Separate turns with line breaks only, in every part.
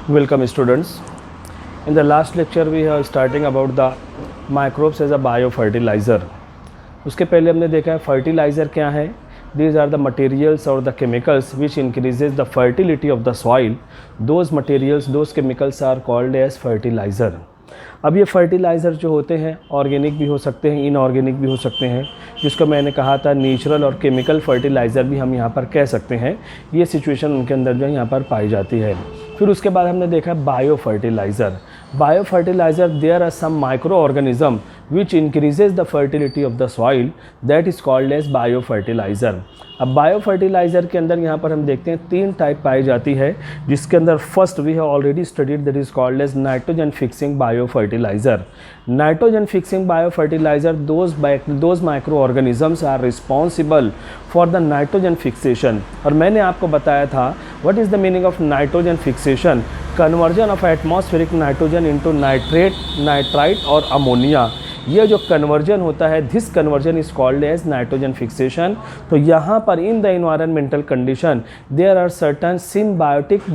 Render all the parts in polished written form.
Welcome students. In the last lecture we are starting about the microbes as a biofertilizer. उसके पहले हमने देखा है फर्टिलाइज़र क्या है. These are the materials or the chemicals which increases the fertility of the soil. Those materials, those chemicals are called as fertilizer. अब ये fertiliser जो होते हैं ऑर्गेनिक भी हो सकते हैं, इनऑर्गेनिक भी हो सकते हैं, जिसको मैंने कहा था नेचुरल और केमिकल फर्टिलाइज़र भी हम यहाँ पर कह सकते हैं. ये सिचुएशन उनके अंदर जो है यहाँ पर पाई जाती है. फिर उसके बाद हमने देखा bio fertiliser. Bio fertiliser there are some micro organism which increases the fertility of the soil, that is called as bio fertiliser. अब बायो फर्टिलाइज़र के अंदर यहाँ पर हम देखते हैं 3 टाइप पाई जाती है, जिसके अंदर first we have already studied, that is called as nitrogen fixing bio fertiliser. Nitrogen fixing bio fertiliser, those micro organisms are responsible for the nitrogen fixation. और मैंने आपको बताया था what is the meaning of nitrogen fixation. Conversion of atmospheric nitrogen into nitrate, nitrite और ammonia. ये जो conversion होता है, this conversion is called as nitrogen fixation. तो यहाँ पर in the environmental condition there are certain symbiotic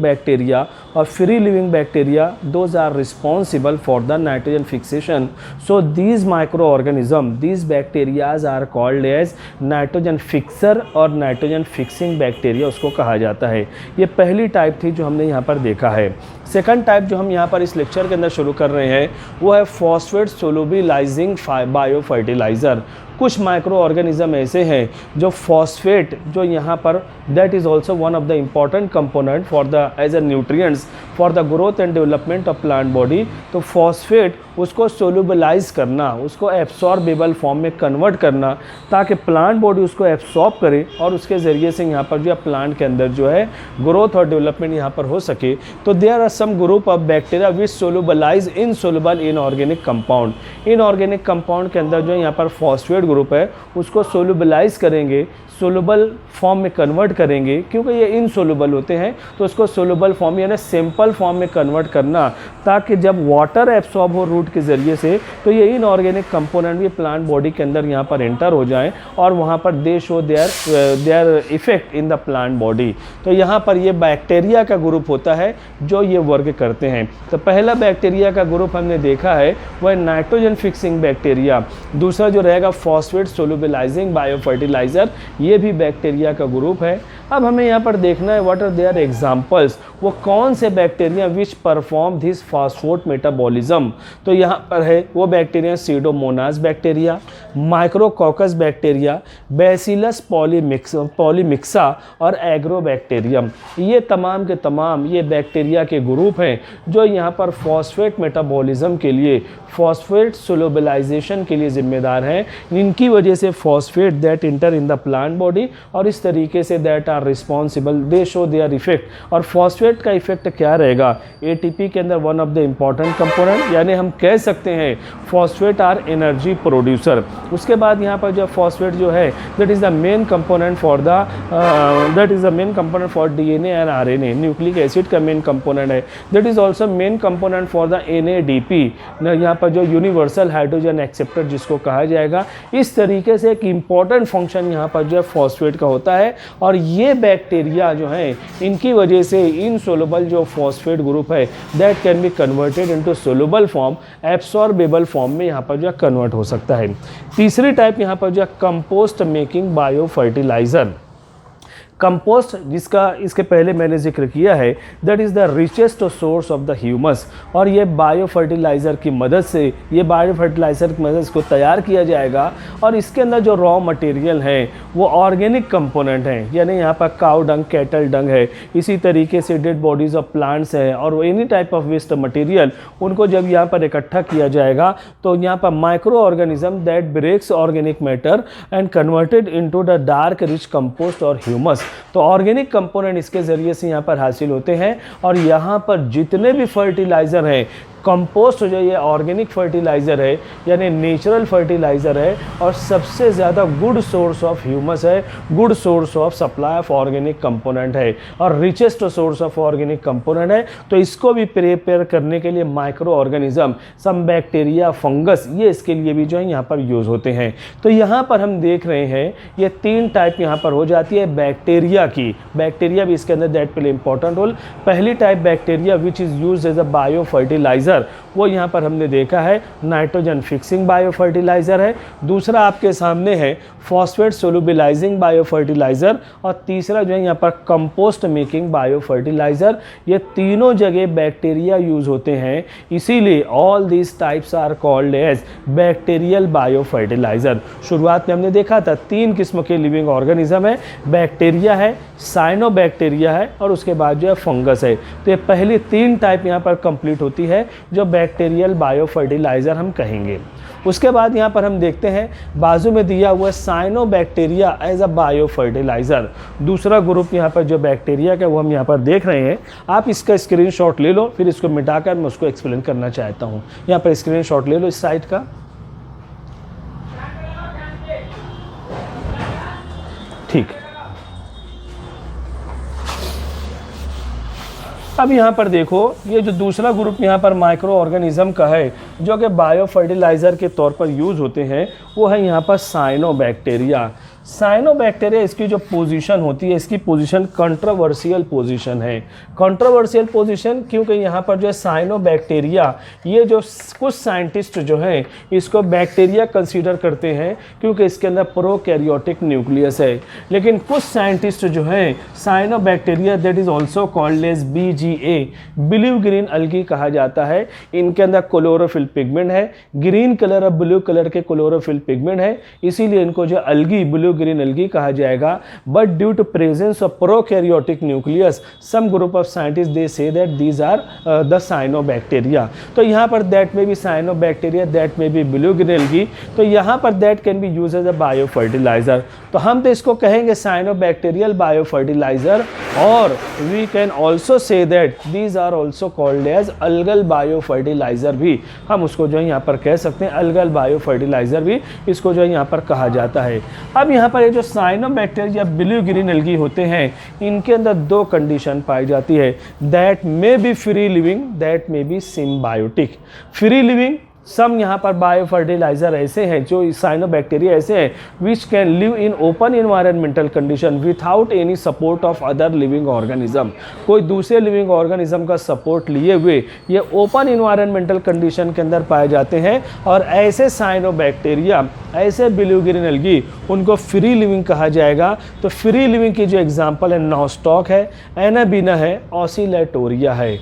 bacteria और free living bacteria, those are responsible for the nitrogen fixation. So these micro organism, these bacterias are called as nitrogen fixer और nitrogen fixing bacteria उसको कहा जाता है. ये पहली type थी जो हमने यहाँ पर देखा है. सेकंड टाइप जो हम यहाँ पर इस लेक्चर के अंदर शुरू कर रहे हैं वो है फॉस्फेट सोलुबिलाइजिंग बायो फर्टिलाइज़र. कुछ माइक्रो ऑर्गेनिज्म ऐसे हैं जो फॉस्फेट, जो यहाँ पर that is also one of the important component for the as a nutrients for the growth and development of plant body. तो फॉस्फेट उसको सोलुबलाइज करना, उसको एब्सॉर्बेबल फॉर्म में कन्वर्ट करना, ताकि प्लांट बॉडी उसको एब्सॉर्ब करे और उसके ज़रिए से यहाँ पर जो है प्लांट के अंदर जो है ग्रोथ और डेवलपमेंट यहाँ पर हो सके. तो there are some group of bacteria which solubilize insoluble inorganic compound. Inorganic compound के अंदर जो है यहाँ पर फॉस्फेट ग्रुप है उसको सोलुबलाइज करेंगे, सोलुबल फॉर्म में कन्वर्ट करेंगे. क्योंकि ये इनसोलुबल होते हैं तो उसको सोलुबल फॉर्म यानी सिंपल फॉर्म में कन्वर्ट करना, ताकि जब वाटर एब्सॉर्ब हो रूट के ज़रिए से तो ये इनऑर्गेनिक कंपोनेंट भी प्लांट बॉडी के अंदर यहाँ पर एंटर हो जाएं और वहाँ पर दे show their effect in the plant body. तो यहाँ पर ये बैक्टीरिया का ग्रुप होता है जो ये वर्क करते हैं. तो पहला बैक्टीरिया का ग्रुप हमने देखा है वह नाइट्रोजन फिक्सिंग बैक्टीरिया. दूसरा जो रहेगा फॉस्फेट सोलुबलाइजिंग बायो फर्टिलाइज़र, ये भी बैक्टीरिया का ग्रुप है. अब हमें यहाँ पर देखना है व्हाट आर देयर एग्जांपल्स, वो कौन से bacteria which perform this phosphate metabolism. तो यहाँ पर है वो bacteria Pseudomonas bacteria, micrococcus bacteria, bacillus polymyxa और एग्रोबैक्टीरियम. ये तमाम के तमाम ये बैक्टीरिया के ग्रुप हैं जो यहाँ पर फॉस्फेट मेटाबॉलिज्म के लिए, फॉस्फेट सोलुबलाइजेशन के लिए जिम्मेदार हैं. इनकी वजह से phosphate that enter in the plant body और इस तरीके से that are responsible, they show their effect. और फॉस्फेट का इफेक्ट क्या रहेगा एटीपी के अंदर, one of the important component, यानी हम कह सकते हैं फॉस्फेट आर एनर्जी प्रोड्यूसर. उसके बाद यहाँ पर जो फॉस्फेट जो है that is the main component for DNA and RNA. Nucleic acid का मेन कंपोनेंट है. That is also main component for the NADP, यहाँ पर जो यूनिवर्सल हाइड्रोजन एक्सेप्टर जिसको कहा जाएगा. इस तरीके से एक इम्पॉर्टेंट फंक्शन यहाँ पर जो है फॉस्फेट का होता है. और ये बैक्टीरिया जो हैं इनकी वजह से इनसोलुबल जो फॉस्फेट ग्रुप है that can be converted into soluble form, absorbable form में यहाँ पर जो है कन्वर्ट हो सकता है. तीसरी टाइप यहाँ पर जो है compost making bio fertiliser. Compost, जिसका इसके पहले मैंने जिक्र किया है, that is the richest source of the humus. और ये बायो फर्टिलाइज़र की मदद से, ये बायो फर्टिलाइज़र की मदद से इसको तैयार किया जाएगा. और इसके अंदर जो रॉ मटेरियल है वो ऑर्गेनिक कंपोनेंट हैं, यानी यहाँ पर काउ डंग, कैटल डंग है, इसी तरीके से डेड बॉडीज़ ऑफ प्लांट्स हैं और any type of waste material, उनको जब यहाँ पर इकट्ठा किया जाएगा तो यहाँ पर micro organism that breaks organic matter and converted into the dark rich compost और ह्यूमस. तो ऑर्गेनिक कंपोनेंट इसके ज़रिए से यहाँ पर हासिल होते हैं. और यहाँ पर जितने भी फर्टिलाइज़र हैं कंपोस्ट जो ये ऑर्गेनिक फर्टिलाइज़र है यानी नेचुरल फर्टिलाइज़र है और सबसे ज़्यादा गुड सोर्स ऑफ ह्यूमस है, good source of supply of organic component है और richest source of organic component है। तो इसको भी प्रिपेयर करने के लिए micro organism, some bacteria, fungus, ये इसके लिए भी जो है यहाँ पर यूज़ होते हैं। तो यहाँ पर हम देख रहे हैं ये 3 टाइप यहाँ पर हो जाती है बैक्टीरिया की। बैक्टीरिया भी इसके अंदर दैट प्ले इंपॉर्टेंट रोल। पहली type bacteria which is use as a bio fertiliser, वो यहाँ पर हमने देखा है नाइट्रोजन फिक्सिंग बायो फर्टिलाइज़र है। दूसरा आपके सामने है फॉस्फेट सोलुबिलाइजिंग बायो फर्टिलाइज़र और तीसरा जो है यहाँ पर कंपोस्ट मेकिंग बायो फर्टिलाइज़र। ये तीनों जगह बैक्टीरिया यूज़ होते हैं, इसीलिए all these types are called as bacterial bio fertiliser. शुरुआत में हमने देखा था 3 किस्म के लिविंग ऑर्गेनिज्म है, बैक्टीरिया है, साइनोबैक्टीरिया है और उसके बाद जो है फंगस है। तो ये पहली 3 टाइप यहाँ पर कंप्लीट होती है जो बैक्टीरियल बायो फर्टिलाइज़र हम कहेंगे। उसके बाद यहाँ पर हम देखते हैं बाजू में दिया हुआ cyanobacteria as a bio fertiliser. दूसरा ग्रुप यहाँ पर जो बैक्टीरिया का वो हम यहाँ पर देख रहे हैं। आप इसका स्क्रीनशॉट ले लो, फिर इसको मिटाकर मैं उसको एक्सप्लेन करना चाहता हूँ। यहाँ पर स्क्रीनशॉट ले लो इस साइट का। ठीक, अब यहाँ पर देखो ये जो दूसरा ग्रुप यहाँ पर माइक्रो ऑर्गेनिज्म का है जो कि बायो फर्टिलाइज़र के तौर पर यूज़ होते हैं, वो है यहाँ पर साइनोबैक्टीरिया। साइनोबैक्टीरिया इसकी जो पोजीशन होती है, इसकी पोजीशन कंट्रोवर्शियल पोजीशन है। कंट्रोवर्शियल पोजीशन क्योंकि यहाँ पर जो है साइनोबैक्टीरिया, ये जो कुछ साइंटिस्ट जो हैं इसको बैक्टीरिया कंसीडर करते हैं क्योंकि इसके अंदर प्रोकैरियोटिक न्यूक्लियस है, लेकिन कुछ साइंटिस्ट जो हैं cyanobacteria that is also called as BGA, blue green algae कहा जाता है। इनके अंदर क्लोरोफिल पिगमेंट है, ग्रीन कलर और ब्लू कलर के क्लोरोफिल पिगमेंट है, इसीलिए इनको जो अलगी ब्लू ग्रीन algae कहा जाएगा। But due to presence of prokaryotic nucleus some group of scientist they say that these are the cyanobacteria. तो यहाँ पर दैट में भी साइनोबैक्टीरिया, दैट में भी ब्लू ग्रीन algae, तो यहाँ पर that can be use as a bio fertiliser. तो हम तो इसको कहेंगे साइनोबैक्टीरियल बायो फर्टिलाइजर और we can also say that these are also called as algal bio fertiliser भी हम उसको जो है यहाँ पर कह सकते हैं। अलगल बायो फर्टिलाइजर भी इसको जो है यहाँ पर कहा जाता है। अब यहाँ पर ये जो साइनोबैक्टीरिया ब्लू ग्रीन algae होते हैं, इनके अंदर 2 कंडीशन पाई जाती है, that may be free living, that may be symbiotic. Free living some यहाँ पर बायो फर्टिलाइजर ऐसे हैं जो साइनोबैक्टीरिया ऐसे हैं which can live in open environmental condition without any support of other living organism. कोई दूसरे लिविंग ऑर्गेनिज्म का सपोर्ट लिए हुए ये ओपन इन्वायरमेंटल कंडीशन के अंदर पाए जाते हैं और ऐसे साइनोबैक्टीरिया, ऐसे ब्लू ग्रीन algae, उनको फ्री लिविंग कहा जाएगा। तो फ्री लिविंग की जो एग्जांपल है नॉस्टॉक है, एनाबीना है, ऑसिलेटोरिया है।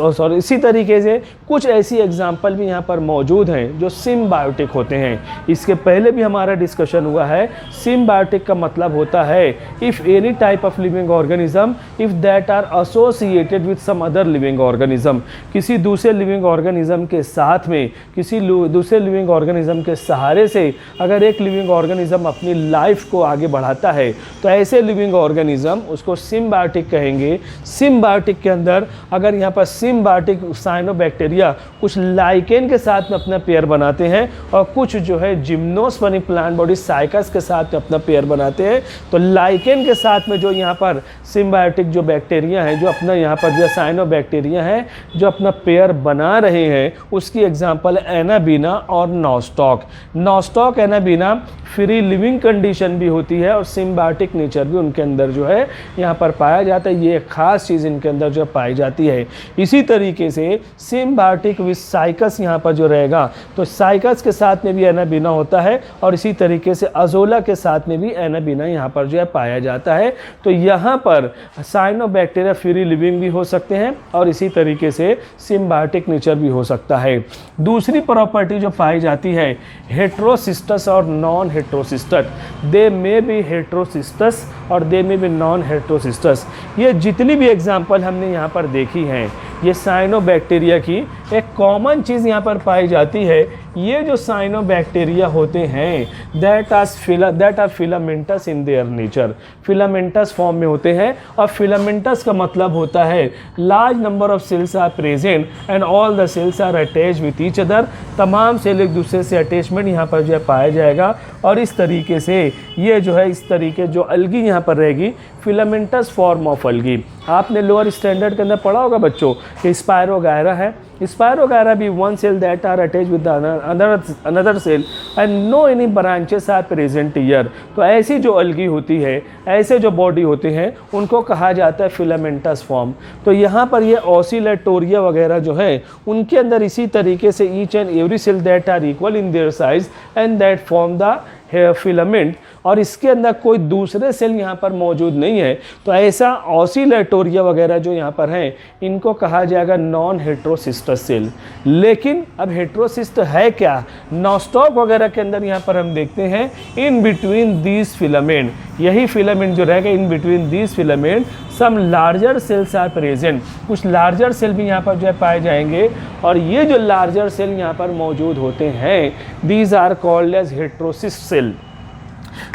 और इसी तरीके से कुछ ऐसी एग्जांपल भी यहाँ पर मौजूद हैं जो सिम्बायोटिक होते हैं। इसके पहले भी हमारा डिस्कशन हुआ है। सिम्बायोटिक का मतलब होता है if any type of living organism if that are associated with some other living organism, किसी दूसरे लिविंग ऑर्गेनिज्म के साथ में, किसी दूसरे लिविंग ऑर्गेनिज्म के सहारे से अगर एक लिविंग ऑर्गेनिज्म अपनी लाइफ को आगे बढ़ाता है तो ऐसे लिविंग ऑर्गेनिज्म उसको सिम्बायोटिक कहेंगे। सिम्बायोटिक के अंदर अगर यहाँ पर सिम्बायोटिक साइनोबैक्टीरिया कुछ लाइकेन के साथ में अपना पेयर बनाते हैं और कुछ जो है जिम्नोस्पर्मिक प्लांट बॉडी साइकस के साथ में अपना पेयर बनाते हैं, तो लाइकेन के साथ में जो यहाँ पर सिम्बायोटिक जो बैक्टीरिया है, जो अपना यहाँ पर जो साइनोबैक्टीरिया है जो अपना पेयर बना रहे हैं, उसकी एग्जांपल है एनाबीना और nostoc. Nostoc anabaena free living condition भी होती है और सिम्बायोटिक नेचर भी उनके अंदर जो है यहाँ पर पाया जाता है। ये खास चीज़ इनके अंदर जो पाई जाती है। इसी तरीके से सिम्बायोटिक विद साइकस यहाँ पर जो रहेगा तो साइकस के साथ में भी एनाबीना होता है और इसी तरीके से अजोला के साथ में भी एनाबीना यहाँ पर जो है पाया जाता है। तो यहाँ पर साइनोबैक्टीरिया फ्री लिविंग भी हो सकते हैं और इसी तरीके से सिम्बायोटिक नेचर भी हो सकता है। दूसरी प्रॉपर्टी जो पाई जाती है हेट्रोसिस्टस और नॉन हेट्रोसिस्टस, दे मे बी हेट्रोसिस्टस और दे मे बी नॉन हेट्रोसिस्टस। ये जितनी भी एग्जांपल हमने यहाँ पर देखी हैं ये साइनोबैक्टीरिया की एक कॉमन चीज़ यहाँ पर पाई जाती है ये जो साइनोबैक्टीरिया होते हैं that are filamentous in their nature, filamentous form में होते हैं। और फिलामेंटस का मतलब होता है large number of cells are present and all the cells are attach with each other, तमाम सेल एक दूसरे से अटैचमेंट यहाँ पर जो है पाया जाएगा। और इस तरीके से ये जो है इस तरीके जो अलगी यहाँ पर रहेगी फिलामेंटस फॉर्म ऑफ अलगी। आपने लोअर स्टैंडर्ड के अंदर पढ़ा होगा बच्चों कि स्पायरोगायरा है, स्पायरोगायरा भी one cell that are attach with another cell and no any branches are present here. तो ऐसी जो अलगी होती है, ऐसे जो बॉडी होते हैं उनको कहा जाता है फिलामेंटस फॉर्म। तो यहाँ पर ये ऑसिलेटोरिया वगैरह जो है उनके अंदर इसी तरीके से each and every cell that are equal in their size and that form the filament, और इसके अंदर कोई दूसरे सेल यहाँ पर मौजूद नहीं है। तो ऐसा ऑसिलेटोरिया वगैरह जो यहाँ पर हैं इनको कहा जाएगा नॉन हेट्रोसिस्टस सेल। लेकिन अब हेट्रोसिस्ट है क्या, नॉस्टॉक वगैरह के अंदर यहाँ पर हम देखते हैं इन बिटवीन दीज फिलामेंट, यही फिलामेंट जो रहेगा in between these filament some larger cells are present, कुछ लार्जर सेल भी यहाँ पर जो है पाए जाएंगे। और ये जो लार्जर सेल यहाँ पर मौजूद होते हैं these are called as heterocyst cell.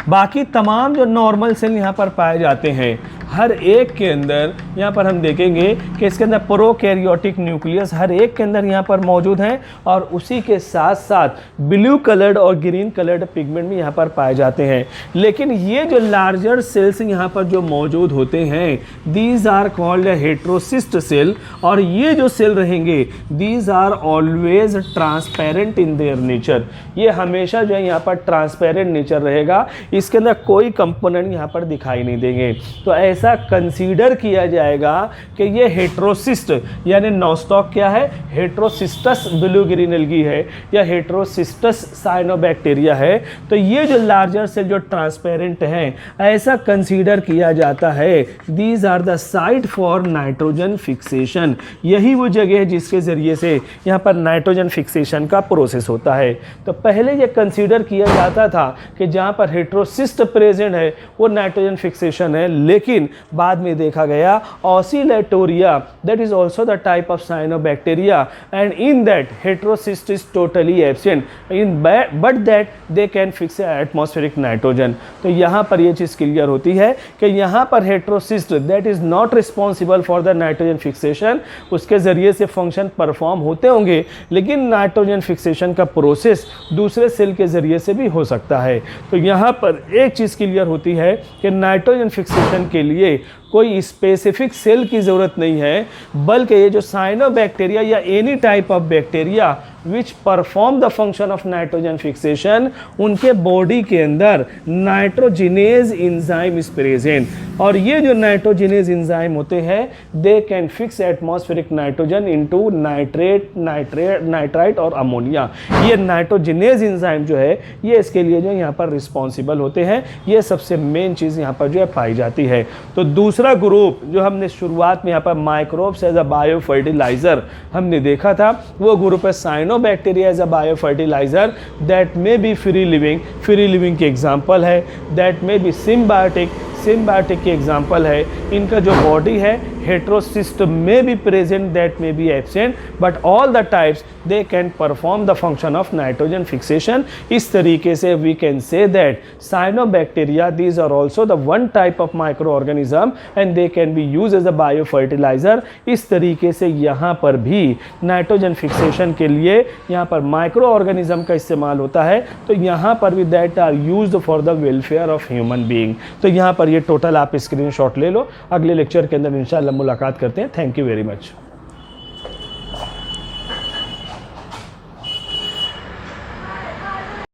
बाकी तमाम जो नॉर्मल सेल यहाँ पर पाए जाते हैं हर एक के अंदर यहाँ पर हम देखेंगे कि इसके अंदर प्रोकैरियोटिक न्यूक्लियस हर एक के अंदर यहाँ पर मौजूद हैं और उसी के साथ साथ ब्लू कलर्ड और ग्रीन कलर्ड पिगमेंट भी यहाँ पर पाए जाते हैं। लेकिन ये जो लार्जर सेल्स यहाँ पर जो मौजूद होते हैं these are called heterocyst cell, और ये जो सेल रहेंगे these are always transparent in their nature, ये हमेशा जो है यहाँ पर ट्रांसपेरेंट नेचर रहेगा, इसके अंदर कोई कंपोनेंट यहाँ पर दिखाई नहीं देंगे। तो ऐसा कंसीडर किया जाएगा कि ये हेट्रोसिस्ट यानी नॉस्टॉक क्या है, हेट्रोसिस्टस ब्लू ग्रीन एल्गी है या हेट्रोसिस्टस साइनोबैक्टीरिया है। तो ये जो लार्जर सेल जो ट्रांसपेरेंट हैं ऐसा कंसीडर किया जाता है these are the site for nitrogen fixation, यही वो जगह है जिसके ज़रिए से यहाँ पर नाइट्रोजन फिक्सेशन का प्रोसेस होता है। तो पहले ये कंसीडर किया जाता था कि जहाँ पर हेट्रोसिस्ट प्रेजेंट है वो नाइट्रोजन फिक्सेशन है, लेकिन बाद में देखा गया Oscillatoria that is also the type of cyanobacteria and in that heterocyst is totally absent in but that they can fix atmospheric nitrogen. तो यहाँ पर ये चीज़ क्लियर होती है कि यहाँ पर heterocyst that is not responsible for the nitrogen fixation, उसके ज़रिए से फंक्शन परफॉर्म होते होंगे लेकिन नाइट्रोजन फिक्सेशन का प्रोसेस दूसरे सेल के ज़रिए से भी हो सकता है। तो यहाँ पर एक चीज़ क्लियर होती है कि नाइट्रोजन फिक्सेशन के लिए कोई स्पेसिफिक सेल की ज़रूरत नहीं है, बल्कि ये जो साइनोबैक्टीरिया या any type of bacteria which perform the function of nitrogen fixation उनके बॉडी के अंदर नाइट्रोजिनेज इंजाइम इज प्रेजेंट, और ये जो नाइट्रोजिनेज इंजाइम होते हैं they can fix atmospheric nitrogen into nitrite और अमोनिया। ये नाइट्रोजिनेज इंजाइम जो है ये इसके लिए जो यहाँ पर रिस्पॉन्सिबल होते हैं, ये सबसे मेन चीज़ यहाँ पर जो है पाई जाती है। तो दूसरा ग्रुप जो हमने शुरुआत में यहाँ पर microbes as a bio fertiliser हमने देखा था वो ग्रुप है cyanobacteria as a bio fertiliser that may be free living के एग्जाम्पल है, दैट मे बी सिम्बायोटिक की एग्जाम्पल है। इनका जो बॉडी है हेट्रोसिस्ट में be present that may be absent but all the types they can perform the function of nitrogen fixation. इस तरीके से we can say that cyanobacteria these are also the one type of microorganism and they can be use as a bio fertiliser. इस तरीके से यहाँ पर भी nitrogen fixation के लिए यहाँ पर माइक्रो ऑर्गेनिज्म का इस्तेमाल होता है। तो यहाँ पर भी that are used for the welfare of human being. तो यहाँ पर ये टोटल आप स्क्रीनशॉट ले लो, अगले लेक्चर के अंदर इंशाल्लाह मुलाकात करते हैं। Thank you very much.